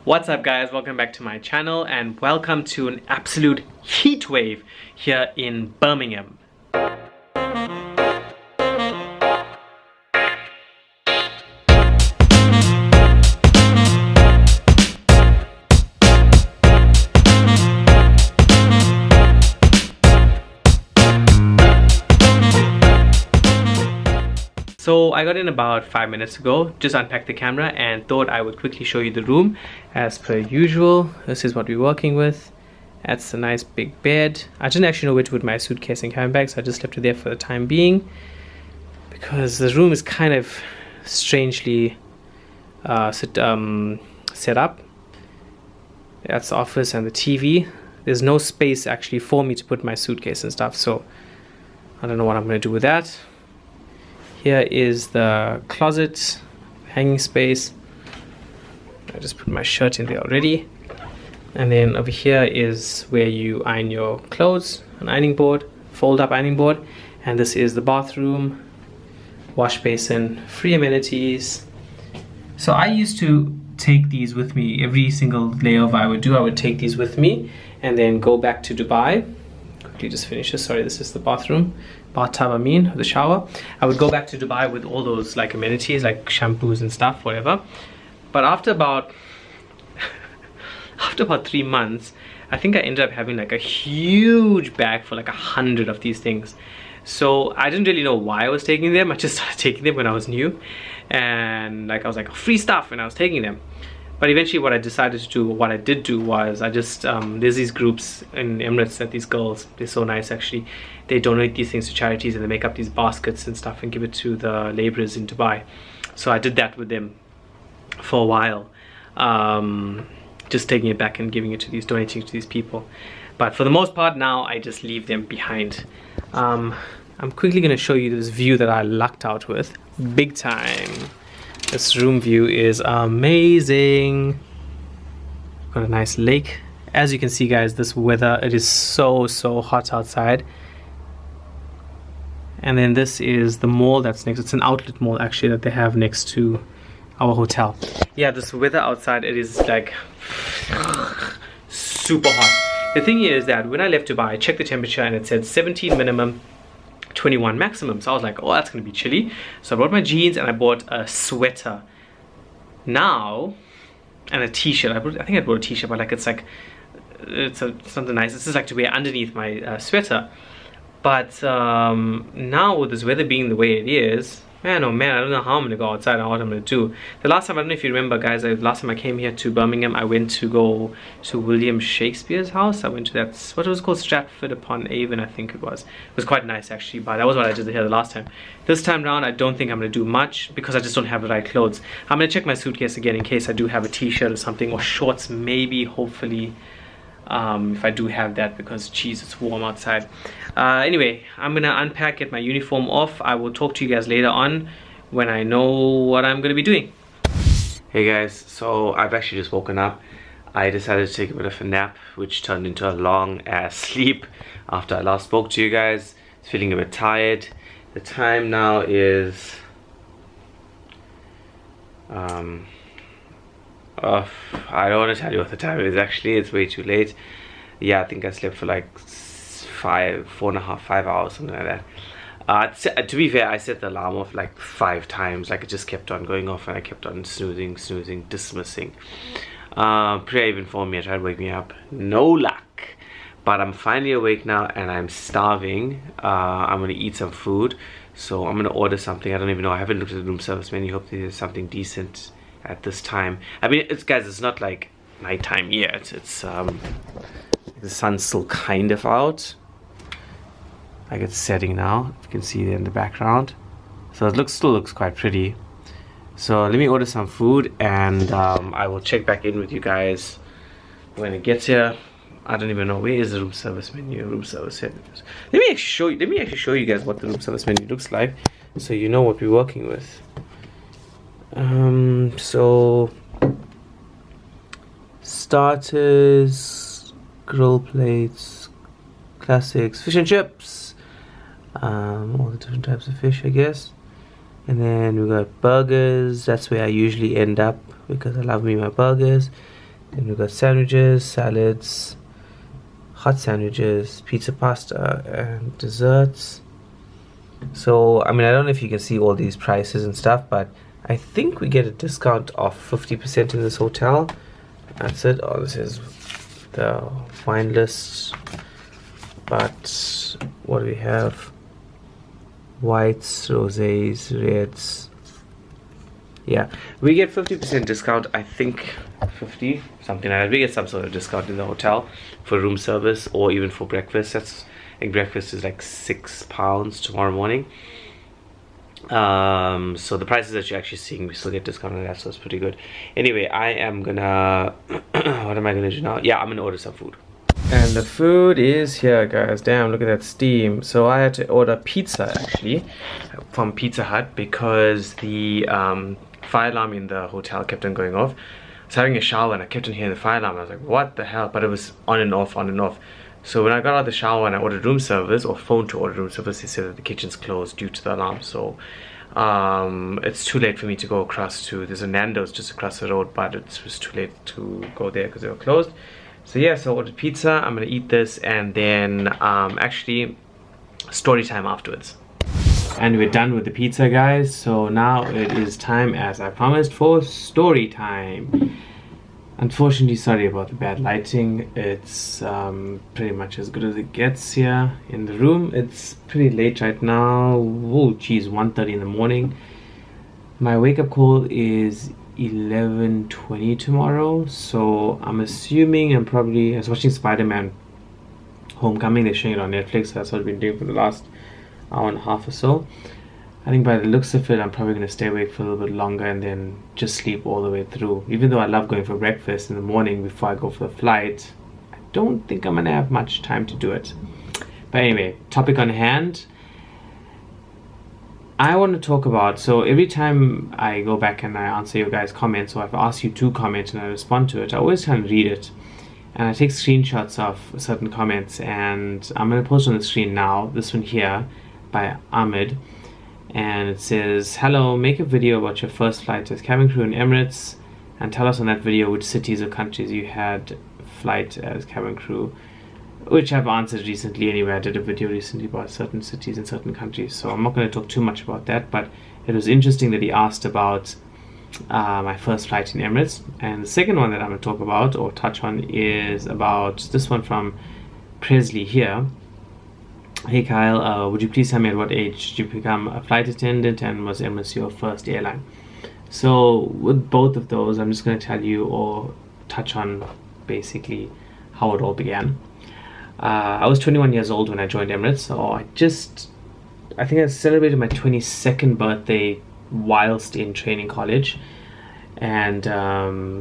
What's up guys, welcome back to my channel and welcome to an absolute heat wave here in Birmingham. So I got in about 5 minutes ago, just unpacked the camera and thought I would quickly show you the room as per usual. This is what we're working with. That's a nice big bed. I didn't actually know where to put my suitcase and handbag, so I just left it there for the time being because the room is kind of strangely set up. That's the office and the TV. There's no space actually for me to put my suitcase and stuff, so I don't know what I'm going to do with that. Here is the closet, hanging space. I just put my shirt in there already. And then over here is where you iron your clothes, an ironing board, fold up ironing board. And this is the bathroom, wash basin, free amenities. So I used to take these with me. Every single layover I would do, I would take these with me and then go back to Dubai. Quickly just finish this. Sorry, this is the bathtub, the shower. I would go back to Dubai with all those like amenities like shampoos and stuff, whatever. But after about 3 months, I think I ended up having like a huge bag for like 100 of these things. So I didn't really know why I was taking them. I just started taking them when I was new, and like I was like free stuff and I was taking them. But eventually what I decided to do, what I did do was I just, there's these groups in Emirates that these girls, they're so nice actually. They donate these things to charities and they make up these baskets and stuff and give it to the laborers in Dubai. So I did that with them for a while. Just taking it back and giving it to these, donating to these people. But for the most part now, I just leave them behind. I'm quickly gonna show you this view that I lucked out with, big time. This room view is amazing. Got a nice lake. As you can see guys, this weather, it is so hot outside. And then this is the mall that's next. It's an outlet mall actually that they have next to our hotel. Yeah, this weather outside, it is like super hot. The thing is that when I left Dubai, I checked the temperature and it said 17 minimum, 21 maximum. So I was like, oh, that's gonna be chilly. So I bought my jeans and I bought a sweater now and a t-shirt. I think I bought a t-shirt, but like it's something nice. This is like to wear underneath my sweater. But now with this weather being the way it is, man, oh man, I don't know how I'm gonna go outside or what I'm gonna do. The last time, I don't know if you remember guys, last time I came here to Birmingham, I went to go to William Shakespeare's house. I went to that, what was it called, Stratford upon Avon, I think it was. It was quite nice actually, but that was what I did here the last time. This time round, I don't think I'm gonna do much because I just don't have the right clothes. I'm gonna check my suitcase again in case I do have a t-shirt or something, or shorts maybe, hopefully. If I do have that, because geez, it's warm outside. Anyway, I'm gonna unpack, get my uniform off. I will talk to you guys later on when I know what I'm gonna be doing. Hey guys, so I've actually just woken up. I decided to take a bit of a nap, which turned into a long ass sleep after I last spoke to you guys. Feeling a bit tired. The time now is I don't want to tell you what the time is actually, it's way too late. Yeah, I think I slept for like 4.5, 5 hours, something like that. To be fair, I set the alarm off like 5 times, like it just kept on going off and I kept on snoozing, dismissing. Priya even phoned me and tried to wake me up, no luck. But I'm finally awake now and I'm starving. I'm gonna eat some food, so I'm gonna order something. I don't even know, I haven't looked at the room service menu. Hope there's something decent at this time. I mean, guys, it's not like nighttime yet. It's the sun's still kind of out, like it's setting now. You can see there in the background, so it still looks quite pretty. So let me order some food and I will check back in with you guys when it gets here. I don't even know, where is the room service menu? Room service here. Let me actually show you guys what the room service menu looks like, so you know what we're working with. So starters, grill plates, classics, fish and chips, all the different types of fish, I guess. And then we got burgers. That's where I usually end up because I love me my burgers. Then we've got sandwiches, salads, hot sandwiches, pizza, pasta, and desserts. So I mean, I don't know if you can see all these prices and stuff, but I think we get a discount of 50% in this hotel. That's it. Oh, this is the wine list. But what do we have? Whites, rosés, reds. Yeah, we get 50% discount. I think 50, something like that. We get some sort of discount in the hotel for room service or even for breakfast. I think breakfast is like £6 tomorrow morning. So the prices that you're actually seeing, we still get discount on that, so it's pretty good. Anyway, I am gonna what am I gonna do now? Yeah, I'm gonna order some food. And the food is here, guys. Damn, look at that steam. So I had to order pizza actually from Pizza Hut because the fire alarm in the hotel kept on going off. I was having a shower and I kept on hearing the fire alarm. I was like, what the hell? But it was on and off, on and off. So when I got out of the shower and I ordered room service, or phoned to order room service, they said that the kitchen's closed due to the alarm. So it's too late for me to go across to, there's a Nando's just across the road, but it was too late to go there because they were closed. So yeah, so I ordered pizza. I'm gonna eat this and then actually story time afterwards. And we're done with the pizza, guys. So now it is time, as I promised, for story time. Unfortunately, sorry about the bad lighting. It's pretty much as good as it gets here in the room. It's pretty late right now. Oh geez, 1:30 in the morning. My wake-up call is 11:20 tomorrow, so I'm assuming I was watching Spider-Man Homecoming. They're showing it on Netflix, so that's what I've been doing for the last hour and a half or so. I think by the looks of it, I'm probably going to stay awake for a little bit longer and then just sleep all the way through. Even though I love going for breakfast in the morning before I go for the flight, I don't think I'm going to have much time to do it. But anyway, topic on hand. I want to talk about, so every time I go back and I answer your guys' comments, or if I ask you to comment and I respond to it, I always try and read it. And I take screenshots of certain comments, and I'm going to post on the screen now, this one here by Ahmed. And it says, hello, make a video about your first flight as cabin crew in Emirates and tell us on that video which cities or countries you had flight as cabin crew, which I've answered recently anyway. I did a video recently about certain cities and certain countries, so I'm not going to talk too much about that, but it was interesting that he asked about my first flight in Emirates. And the second one that I'm going to talk about or touch on is about this one from Presley here. Hey Kyle, would you please tell me at what age did you become a flight attendant and was Emirates your first airline? So with both of those, I'm just going to tell you or touch on basically how it all began. I was 21 years old when I joined Emirates, so I think I celebrated my 22nd birthday whilst in training college. And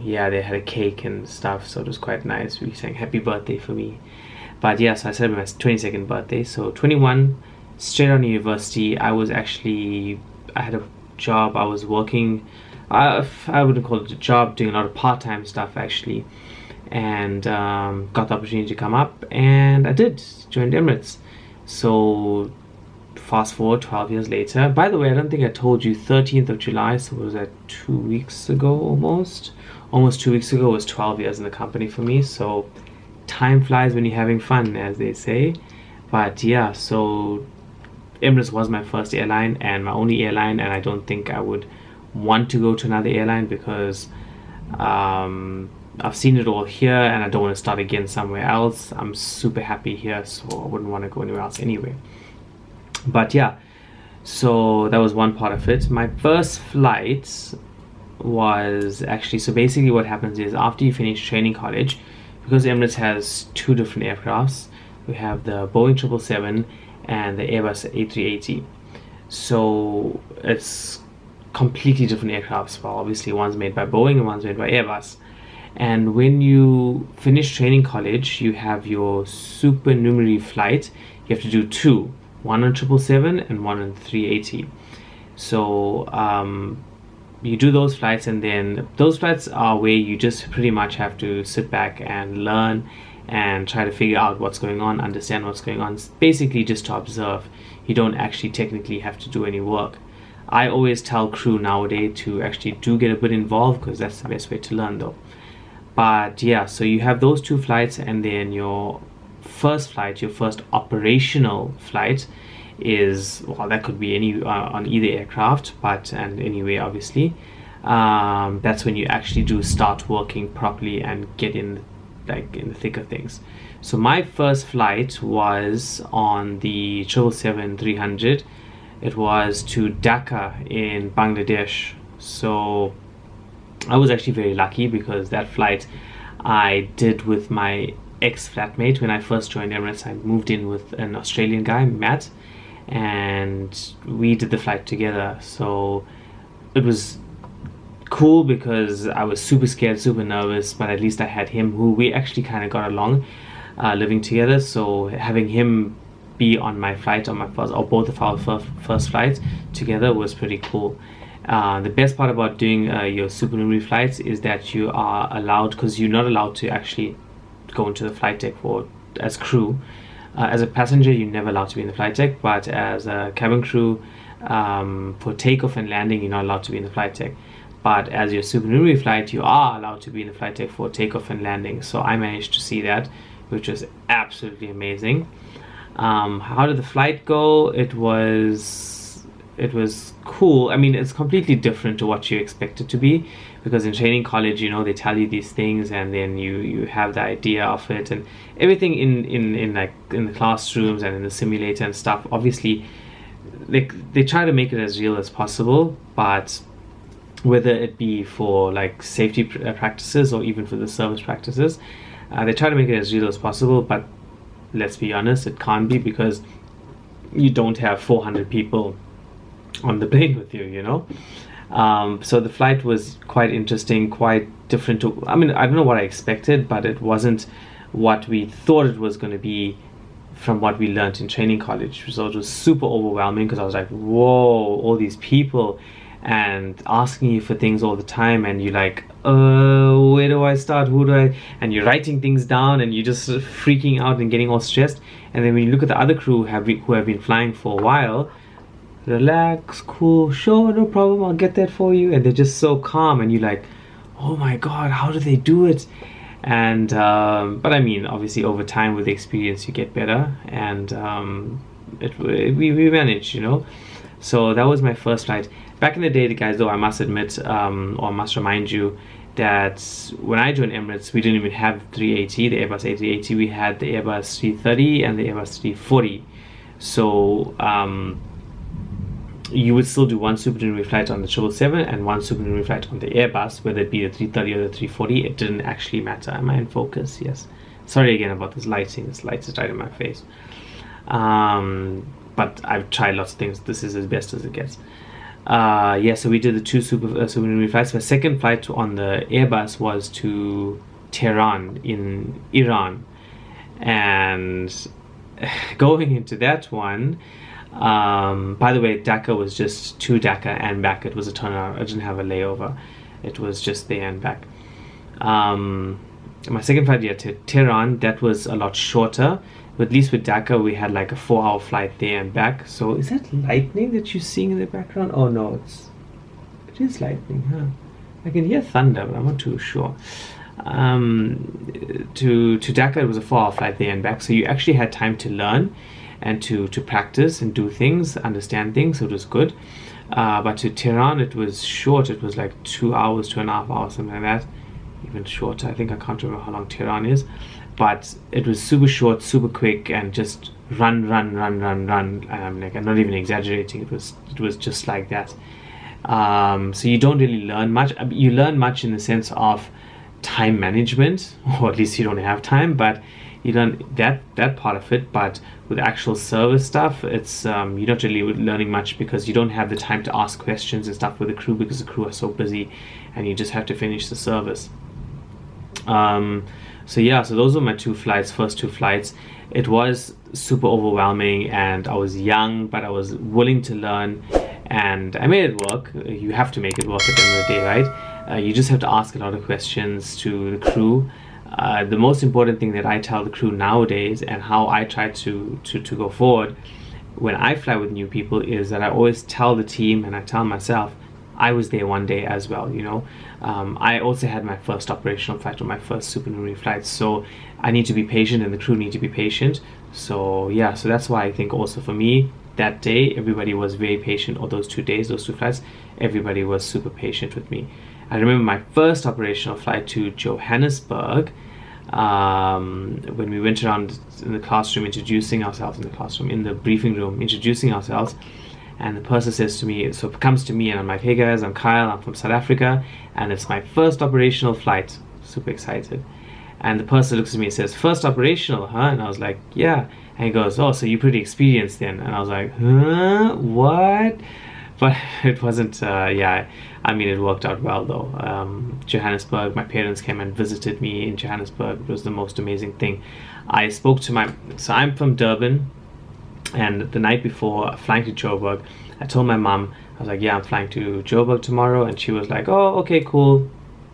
yeah, they had a cake and stuff, so it was quite nice. We sang happy birthday for me. But yeah, so I celebrated my 22nd birthday. So 21, straight out of university. I had a job. I was working, I wouldn't call it a job, doing a lot of part-time stuff actually. And got the opportunity to come up, and I did, joined Emirates. So fast forward 12 years later. By the way, I don't think I told you, 13th of July, so was that 2 weeks ago almost? Almost 2 weeks ago was 12 years in the company for me. So time flies when you're having fun, as they say. But yeah, so Emirates was my first airline and my only airline, and I don't think I would want to go to another airline because I've seen it all here and I don't want to start again somewhere else. I'm super happy here, so I wouldn't want to go anywhere else anyway. But yeah, so that was one part of it. My first flight was actually, so basically what happens is after you finish training college, because Emirates has two different aircrafts, we have the Boeing 777 and the Airbus A380. So it's completely different aircrafts. Well, obviously one's made by Boeing and one's made by Airbus. And when you finish training college, you have your supernumerary flight. You have to do two, one on 777 and one on 380. So you do those flights, and then those flights are where you just pretty much have to sit back and learn and try to figure out what's going on, understand what's going on. It's basically just to observe. You don't actually technically have to do any work. I always tell crew nowadays to actually do get a bit involved, because that's the best way to learn though. But yeah, so you have those 2 flights, and then your first flight, your first operational flight is, well, that could be any on either aircraft, and anyway, obviously, that's when you actually do start working properly and get in the thick of things. So my first flight was on the 777-300. It was to Dhaka in Bangladesh. So I was actually very lucky, because that flight I did with my ex-flatmate. When I first joined Emirates, I moved in with an Australian guy, Matt, and we did the flight together. So it was cool, because I was super scared, super nervous, but at least I had him, who we actually kind of got along, living together. So having him be on my flight, on my first, or both of our first flights together, was pretty cool. The best part about doing your supernumerary flights is that you are allowed, because you're not allowed to actually go into the flight deck as crew. As a passenger, you're never allowed to be in the flight deck, but as a cabin crew, for takeoff and landing, you're not allowed to be in the flight deck. But as your supernumerary flight, you are allowed to be in the flight deck for takeoff and landing. So I managed to see that, which was absolutely amazing. How did the flight go? It was cool. I mean, it's completely different to what you expect it to be, because in training college, they tell you these things, and then you have the idea of it, and everything in the classrooms and in the simulator and stuff. Obviously, they try to make it as real as possible, but whether it be for like safety practices or even for the service practices, they try to make it as real as possible. But let's be honest, it can't be, because you don't have 400 people on the plane with you, so the flight was quite interesting, quite different to, I don't know what I expected, but it wasn't what we thought it was going to be from what we learned in training college. So it was super overwhelming, because I was like, whoa, all these people, and asking you for things all the time, and you're like, where do I start, and you're writing things down, and you're just freaking out and getting all stressed. And then when you look at the other crew who have been flying for a while, relax, cool, sure, no problem, I'll get that for you, and they're just so calm, and you're like, oh my god, how do they do it? And but I mean, obviously over time, with experience, you get better, and we managed, So that was my first flight. Back in the day, guys, though, I must admit, or I must remind you, that when I joined Emirates, we didn't even have 380, the Airbus A380. We had the Airbus 330 and the Airbus 340. So you would still do one supernumerary flight on the 777 and one supernumerary flight on the Airbus, whether it be the 330 or the 340. It didn't actually matter. Am I in focus? Yes. Sorry again about this lighting. This light is right in my face. But I've tried lots of things. This is as best as it gets. Yeah, so we did the 2 supernumerary flights. My second flight on the Airbus was to Tehran in Iran, and going into that one, by the way, Dhaka was just to Dhaka and back. It was a turnaround. I didn't have a layover. It was just there and back. My second flight, yeah, to Tehran, that was a lot shorter. But at least with Dhaka, we had like a 4-hour flight there and back. So is that lightning that you're seeing in the background? Oh no, it is lightning, huh? I can hear thunder, but I'm not too sure. To Dhaka, it was a 4-hour flight there and back. So you actually had time to learn and to practice and do things, understand things. So it was good. But to Tehran, it was short. It was like 2 hours, 2.5 hours, something like that. Even shorter. I think I can't remember how long Tehran is. But it was super short, super quick, and just run. I'm not even exaggerating. It was just like that. So you don't really learn much. You learn much in the sense of time management, or at least you don't have time. But you learn that part of it. But with actual service stuff, it's you're not really learning much, because you don't have the time to ask questions and stuff with the crew, because the crew are so busy, and you just have to finish the service. So yeah, so those were my first two flights. It was super overwhelming, and I was young, but I was willing to learn, and I made it work. You have to make it work at the end of the day, right? You just have to ask a lot of questions to the crew. The most important thing that I tell the crew nowadays, and how I try to go forward when I fly with new people, is that I always tell the team, and I tell myself, I was there one day as well, you know. I also had my first operational flight, or my first supernumerary flight, so I need to be patient and the crew need to be patient. So yeah, so that's why I think also for me, that day everybody was very patient, or those 2 days, those 2 flights, everybody was super patient with me. I remember my first operational flight to Johannesburg, when we went around in the classroom introducing ourselves, in the briefing room introducing ourselves, and the person says to me, so comes to me, and I'm like, hey guys, I'm Kyle, I'm from South Africa, and it's my first operational flight. Super excited. And the person looks at me and says, first operational, huh? And I was like, yeah. And he goes, oh, so you're pretty experienced then. And I was like, huh? What? But it wasn't, yeah, I mean, it worked out well though. Johannesburg, my parents came and visited me in Johannesburg. It was the most amazing thing. I spoke to so I'm from Durban, and the night before flying to Joburg, I told my mom, I was like, yeah, I'm flying to Joburg tomorrow. And she was like, oh, okay, cool.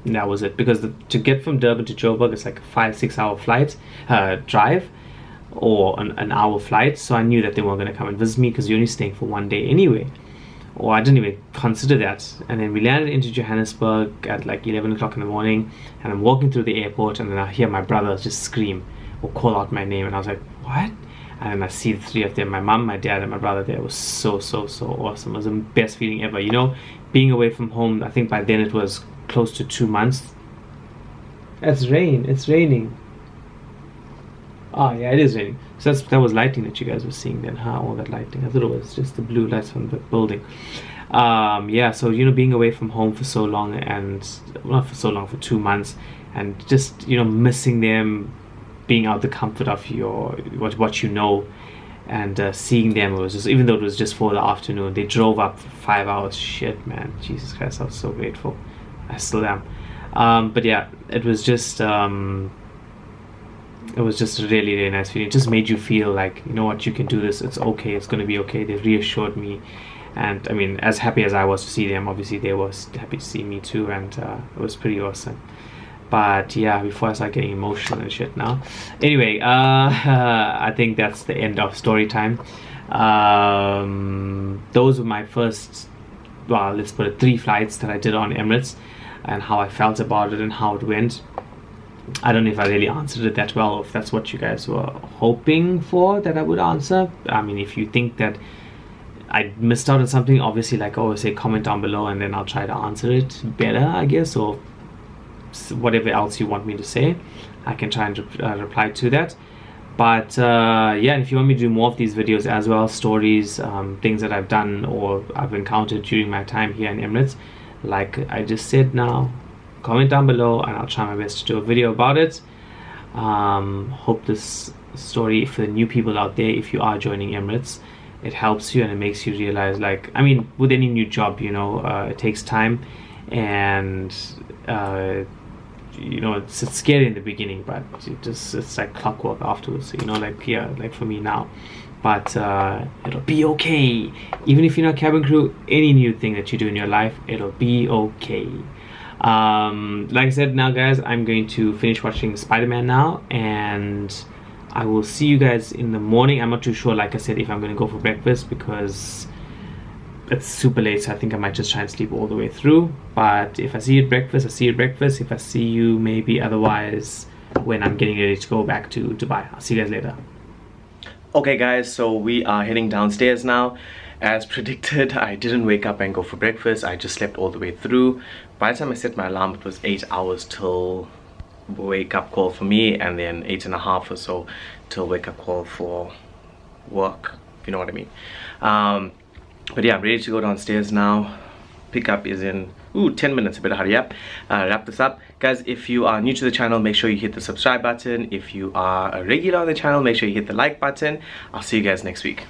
And that was it. Because to get from Durban to Joburg, it's like a 5-6 hour flight, drive, or an hour flight. So I knew that they weren't going to come and visit me because you're only staying for one day anyway. Or I didn't even consider that. And then we landed into Johannesburg at like 11 o'clock in the morning, and I'm walking through the airport, and then I hear my brother just scream or call out my name, and I was like, what? And then I see the 3 of them, my mom, my dad, and my brother there. It was so awesome. It was the best feeling ever, you know, being away from home. I think by then it was close to 2 months. It's raining. Oh yeah, it is raining. So that was lighting that you guys were seeing then, huh? All that lighting. I thought it was just the blue lights from the building. Yeah, so, you know, being away from home for so long, and not for so long, for 2 months, and just, you know, missing them, being out the comfort of your what you know, and seeing them, it was just, even though it was just for the afternoon, they drove up for 5 hours. Shit, man, Jesus Christ, I was so grateful. I still am. But yeah, it was just a really, really nice feeling. It just made you feel like, you know what, you can do this, it's okay, it's going to be okay. They reassured me, and I mean, as happy as I was to see them, obviously they were happy to see me too, and it was pretty awesome. But yeah, before I start getting emotional and shit now. Anyway, I think that's the end of story time. Those were my first, well, let's put it, 3 flights that I did on Emirates, and how I felt about it and how it went. I don't know if I really answered it that well, or if that's what you guys were hoping for that I would answer. I mean, if you think that I missed out on something, obviously, like I always say, comment down below, and then I'll try to answer it better, I guess, or whatever else you want me to say, I can try and reply to that. But yeah, and if you want me to do more of these videos as well, stories, things that I've done or I've encountered during my time here in Emirates, like I just said now, comment down below and I'll try my best to do a video about it. Hope this story, for the new people out there, if you are joining Emirates, it helps you and it makes you realize, like, I mean, with any new job, you know, it takes time, and you know, it's scary in the beginning, but it's like clockwork afterwards, you know, like, yeah, like for me now. But it'll be okay. Even if you're not cabin crew, any new thing that you do in your life, it'll be okay. Like I said, now guys, I'm going to finish watching Spider-Man now, and I will see you guys in the morning. I'm not too sure, like I said, if I'm going to go for breakfast, because it's super late, so I think I might just try and sleep all the way through. But if I see you at breakfast, I see you at breakfast. If I see you maybe otherwise when I'm getting ready to go back to Dubai. I'll see you guys later. Okay guys, so we are heading downstairs now. As predicted, I didn't wake up and go for breakfast. I just slept all the way through. By the time I set my alarm, it was 8 hours till wake up call for me, and then 8.5 or so till wake up call for work, if you know what I mean. But yeah, I'm ready to go downstairs now. Pickup is in 10 minutes. I better hurry up, wrap this up. Guys, if you are new to the channel, make sure you hit the subscribe button. If you are a regular on the channel, make sure you hit the like button. I'll see you guys next week.